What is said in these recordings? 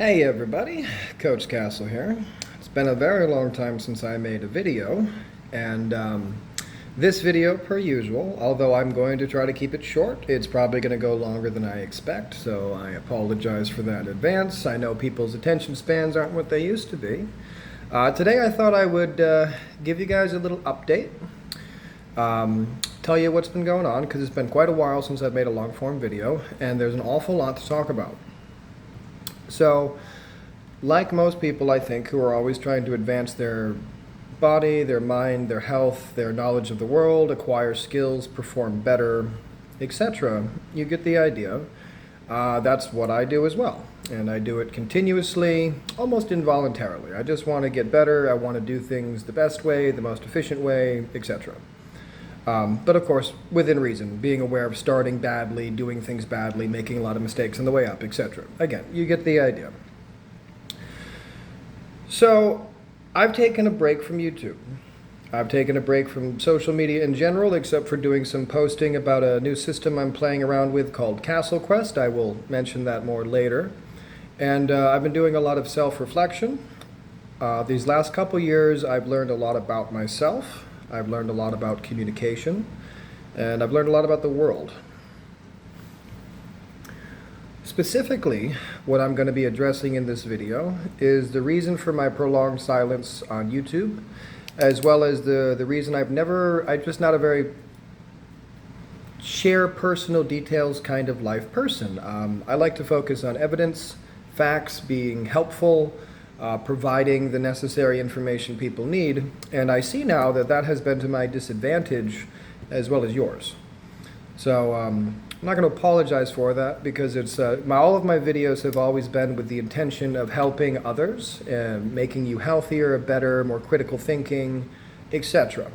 Hey everybody, Coach Castle here. It's been a very long time since I made a video, and this video, per usual, although I'm going to try to keep it short, it's probably going to go longer than I expect, so I apologize for that in advance. I know people's attention spans aren't what they used to be. Today I thought I would give you guys a little update, tell you what's been going on, because it's been quite a while since I've made a long-form video, and there's an awful lot to talk about. So, like most people, I think, who are always trying to advance their body, their mind, their health, their knowledge of the world, acquire skills, perform better, etc., you get the idea. That's what I do as well. And I do it continuously, almost involuntarily. I just want to get better. I want to do things the best way, the most efficient way, etc. But of course, within reason, being aware of starting badly, doing things badly, making a lot of mistakes on the way up, etc. Again, you get the idea. So, I've taken a break from YouTube. I've taken a break from social media in general, except for doing some posting about a new system I'm playing around with called Castle Quest. I will mention that more later. And I've been doing a lot of self-reflection. These last couple years, I've learned a lot about myself. I've learned a lot about communication, and I've learned a lot about the world. Specifically, what I'm going to be addressing in this video is the reason for my prolonged silence on YouTube, as well as the reason I'm just not a very share personal details kind of life person. I like to focus on evidence, facts, being helpful, providing the necessary information people need, and I see now that that has been to my disadvantage as well as yours. So I'm not going to apologize for that, because it's all of my videos have always been with the intention of helping others, making you healthier, better, more critical thinking, etc.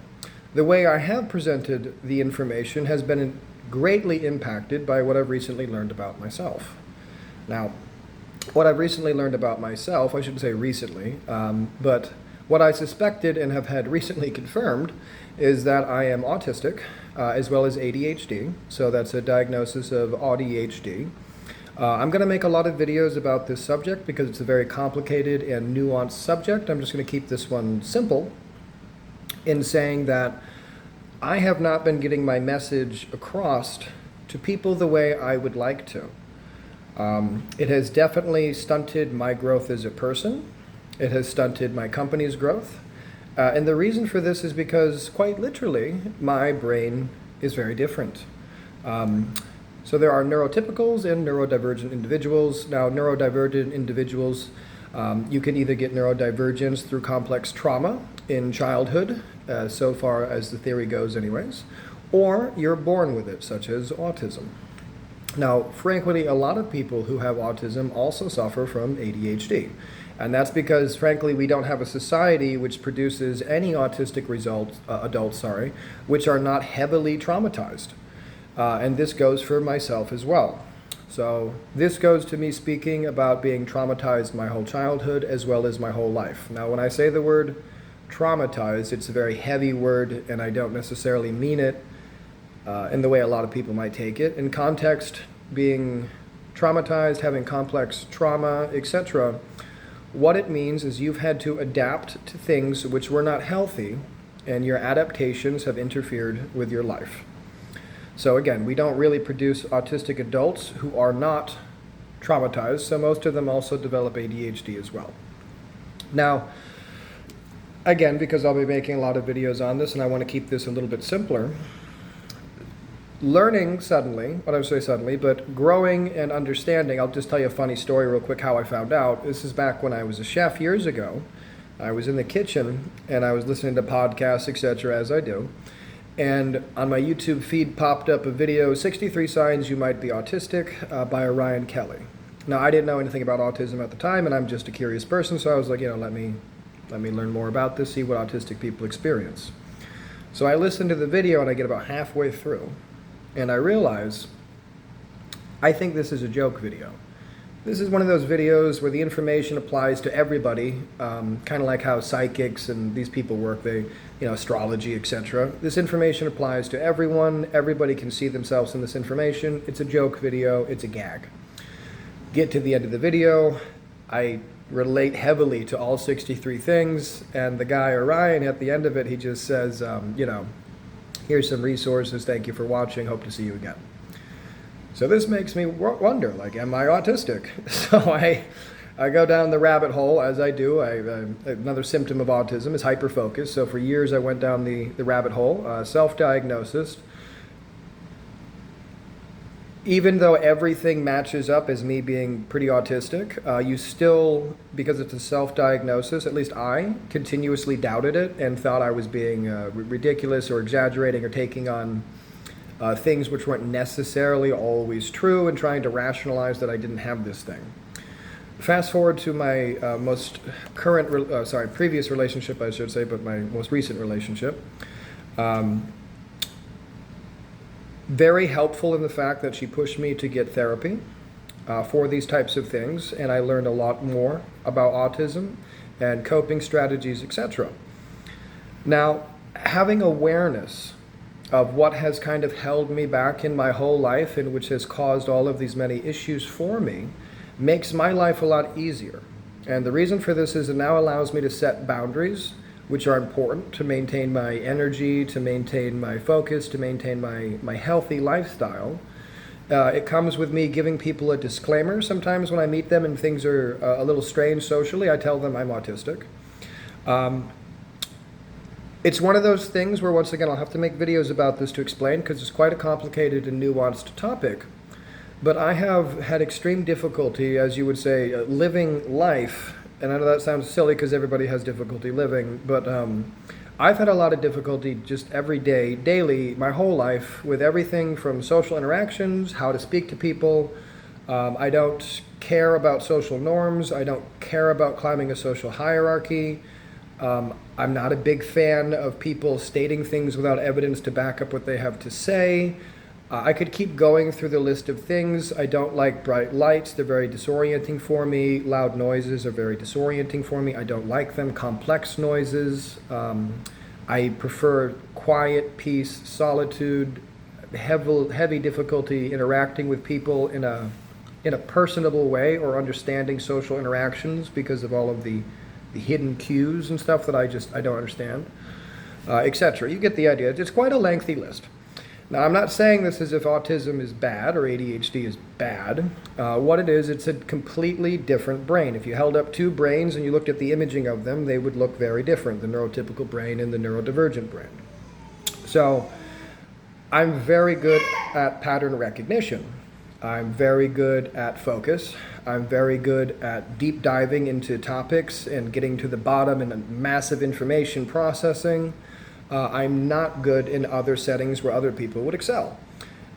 The way I have presented the information has been greatly impacted by what I've recently learned about myself. Now, what I've recently learned about myself, I shouldn't say recently, but what I suspected and have had recently confirmed is that I am autistic, as well as ADHD, so that's a diagnosis of AUDHD. I'm going to make a lot of videos about this subject because it's a very complicated and nuanced subject. I'm just going to keep this one simple in saying that I have not been getting my message across to people the way I would like to. It has definitely stunted my growth as a person. It has stunted my company's growth. And the reason for this is because, quite literally, my brain is very different. So there are neurotypicals and neurodivergent individuals. Now, neurodivergent individuals, you can either get neurodivergence through complex trauma in childhood, so far as the theory goes anyways, or you're born with it, such as autism. Now, frankly, a lot of people who have autism also suffer from ADHD. And that's because, frankly, we don't have a society which produces any autistic adults, which are not heavily traumatized. And this goes for myself as well. So this goes to me speaking about being traumatized my whole childhood as well as my whole life. Now, when I say the word traumatized, it's a very heavy word, and I don't necessarily mean it in the way a lot of people might take it. In context, being traumatized, having complex trauma, etc., what it means is you've had to adapt to things which were not healthy, and your adaptations have interfered with your life. So again, we don't really produce autistic adults who are not traumatized, so most of them also develop ADHD as well. Now, again, because I'll be making a lot of videos on this and I want to keep this a little bit simpler, learning suddenly, what I would say suddenly, but growing and understanding, I'll just tell you a funny story real quick how I found out. This is back when I was a chef years ago. I was in the kitchen and I was listening to podcasts, etc., as I do. And on my YouTube feed popped up a video, 63 Signs You Might Be Autistic, by Ryan Kelly. Now, I didn't know anything about autism at the time, and I'm just a curious person, so I was like, let me learn more about this, see what autistic people experience. So I listened to the video and I get about halfway through. And I realize, I think this is a joke video. This is one of those videos where the information applies to everybody, kind of like how psychics and these people work, astrology, etc. This information applies to everyone. Everybody can see themselves in this information. It's a joke video. It's a gag. Get to the end of the video. I relate heavily to all 63 things, and the guy, Orion, at the end of it, he just says, here's some resources, thank you for watching, hope to see you again. So this makes me wonder, like, am I autistic? So I go down the rabbit hole, as I do. Another symptom of autism is hyperfocus. So for years I went down the rabbit hole, self-diagnosis. Even though everything matches up as me being pretty autistic, you still, because it's a self-diagnosis, at least I continuously doubted it and thought I was being ridiculous or exaggerating or taking on things which weren't necessarily always true and trying to rationalize that I didn't have this thing. Fast forward to my previous relationship, I should say, but my most recent relationship. Very helpful in the fact that she pushed me to get therapy for these types of things, and I learned a lot more about autism and coping strategies, etc. Now, having awareness of what has kind of held me back in my whole life and which has caused all of these many issues for me makes my life a lot easier. And the reason for this is it now allows me to set boundaries which are important to maintain my energy, to maintain my focus, to maintain my healthy lifestyle. It comes with me giving people a disclaimer. Sometimes when I meet them and things are a little strange socially, I tell them I'm autistic. It's one of those things where, once again, I'll have to make videos about this to explain because it's quite a complicated and nuanced topic. But I have had extreme difficulty, as you would say, living life. And I know that sounds silly because everybody has difficulty living, but I've had a lot of difficulty just every day, daily, my whole life, with everything from social interactions, how to speak to people. I don't care about social norms. I don't care about climbing a social hierarchy. I'm not a big fan of people stating things without evidence to back up what they have to say. I could keep going through the list of things. I don't like bright lights. They're very disorienting for me. Loud noises are very disorienting for me. I don't like them. Complex noises. I prefer quiet, peace, solitude, heavy difficulty interacting with people in a personable way or understanding social interactions because of all of the hidden cues and stuff that I don't understand, etc. You get the idea. It's quite a lengthy list. Now, I'm not saying this as if autism is bad or ADHD is bad. What it is, it's a completely different brain. If you held up two brains and you looked at the imaging of them, they would look very different, the neurotypical brain and the neurodivergent brain. So I'm very good at pattern recognition. I'm very good at focus. I'm very good at deep diving into topics and getting to the bottom and massive information processing. I'm not good in other settings where other people would excel.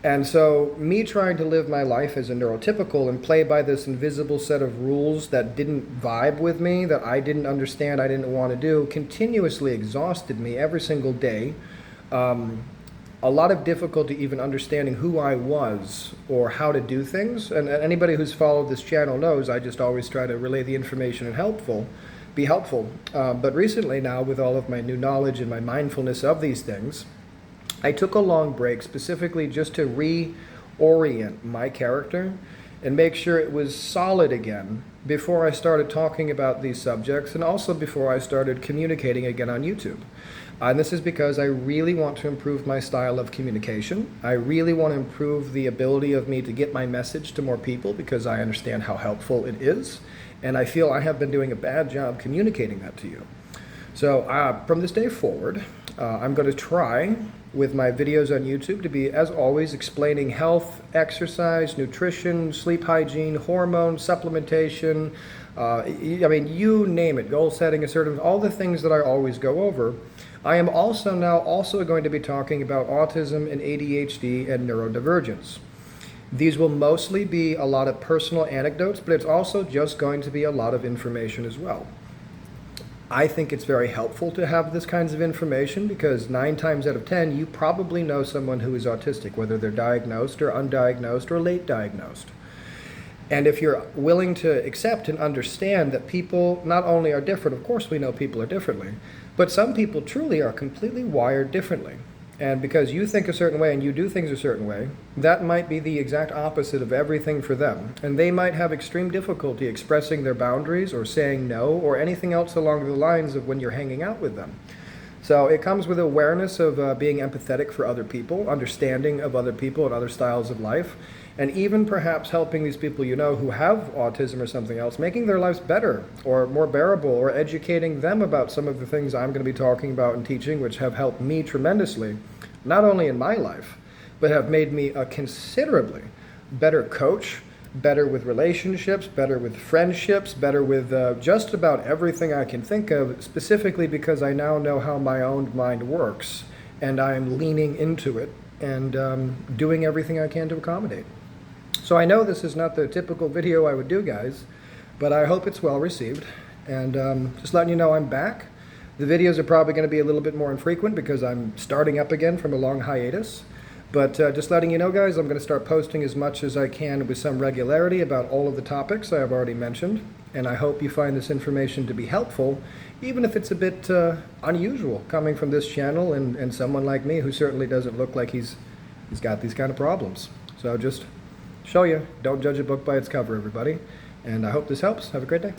And so me trying to live my life as a neurotypical and play by this invisible set of rules that didn't vibe with me, that I didn't understand, I didn't want to do, continuously exhausted me every single day. A lot of difficulty even understanding who I was or how to do things. And anybody who's followed this channel knows I just always try to relay the information and be helpful. But recently now, with all of my new knowledge and my mindfulness of these things, I took a long break specifically just to reorient my character and make sure it was solid again before I started talking about these subjects and also before I started communicating again on YouTube. And this is because I really want to improve my style of communication. I really want to improve the ability of me to get my message to more people because I understand how helpful it is. And I feel I have been doing a bad job communicating that to you. So from this day forward, I'm going to try with my videos on YouTube to be, as always, explaining health, exercise, nutrition, sleep hygiene, hormones, supplementation, you name it, goal setting, assertive, all the things that I always go over. I am also going to be talking about autism and ADHD and neurodivergence. These will mostly be a lot of personal anecdotes, but it's also just going to be a lot of information as well. I think it's very helpful to have this kinds of information because 9 times out of 10, you probably know someone who is autistic, whether they're diagnosed or undiagnosed or late diagnosed. And if you're willing to accept and understand that people not only are different, of course we know people are differently, but some people truly are completely wired differently. And because you think a certain way and you do things a certain way, that might be the exact opposite of everything for them. And they might have extreme difficulty expressing their boundaries or saying no or anything else along the lines of when you're hanging out with them. So it comes with awareness of being empathetic for other people, understanding of other people and other styles of life, and even perhaps helping these people you know who have autism or something else, making their lives better or more bearable, or educating them about some of the things I'm going to be talking about and teaching, which have helped me tremendously, not only in my life, but have made me a considerably better coach, better with relationships, better with friendships, better with just about everything I can think of, specifically because I now know how my own mind works, and I'm leaning into it and doing everything I can to accommodate. So I know this is not the typical video I would do, guys, but I hope it's well received. And just letting you know I'm back. The videos are probably going to be a little bit more infrequent because I'm starting up again from a long hiatus. But just letting you know, guys, I'm going to start posting as much as I can with some regularity about all of the topics I have already mentioned. And I hope you find this information to be helpful, even if it's a bit unusual coming from this channel and someone like me who certainly doesn't look like he's got these kind of problems. So just show you, don't judge a book by its cover, everybody. And I hope this helps. Have a great day.